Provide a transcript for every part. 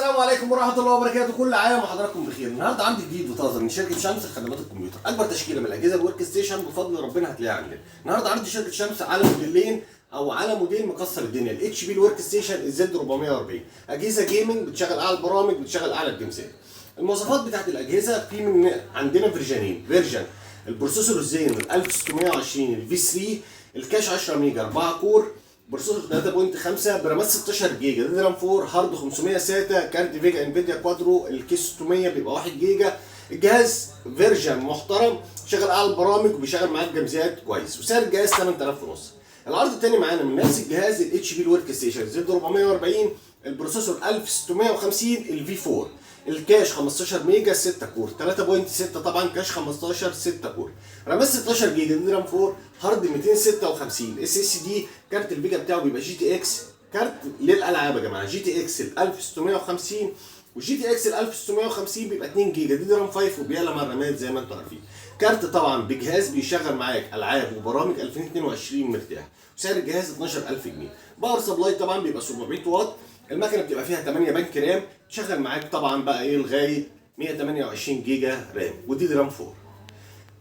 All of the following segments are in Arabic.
السلام عليكم ورحمة الله وبركاته، كل عام وحضراتكم بخير. النهارده عندي جديد وطازه من شركة شمس لخدمات الكمبيوتر، أكبر تشكيلة من الأجهزة الورك ستيشن بفضل ربنا هتلاقيها عندنا. النهارده عندي شركة شمس على موديلين أو على موديل مكسر الدنيا، الاتش بي الورك ستيشن الزد 440، أجهزة جيمنج بتشغل أعلى البرامج، بتشغل أعلى الجيمسات. المواصفات بتاعت الأجهزة في من عندنا فيرجنين، فيرجن البروسيسور الزين ال 1620 الفي 3، الكاش 10 ميجا 4 كور، بروسيسور 3.5 برامات 16 جيجا، دي رام 4، هارد 500 ساتا، كارت فيجا انفيديا كوادرو، الكيس 600 بيبقى 1 جيجا. الجهاز فيرجن محترم، شغال على البرامج وبيشغل معاك جيمزات كويس، وسعر الجهاز 8000 ونص. العرض الثاني معانا من نفس الجهاز الاتش بي الورك ستيشن زد 440، البروسيسور 1650 الفي 4، الكاش 15 ميجا 6 كور، 3.6 طبعا كاش 15 6 كور، رامات 16 جيجا، دي رام 4، هارد 256 اس اس دي، كارت الفيجا بتاعه بيبقى جي تي اكس، كارت للالعاب يا جماعه جي تي اكس ال 1650، والجي تي اكس ال 1650 بيبقى 2 جيجا، دي رام 5 وبيعلى مع الرامات زي ما انتم عارفين. كارت طبعا بجهاز بيشغل معاك العاب وبرامج 2022 مرتاح، وسعر الجهاز 12000 جنيه. باور سبلاي طبعا بيبقى 700 واط، المكنه بتبقى فيها 8 بنك رام، تشغل معاك طبعا بقى ايه لغايه 128 جيجا رام، ودي رام 4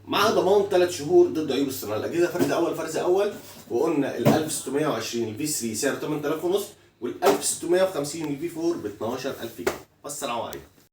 مع ضمان 3 شهور ضد عيوب الصناعه. الاجهزه فرز اول، وقلنا ال 1620 الفي 3 سعره 8000 ونص، وال 1650 الفي 4 ب 12000 جنيه. والسلام عليكم.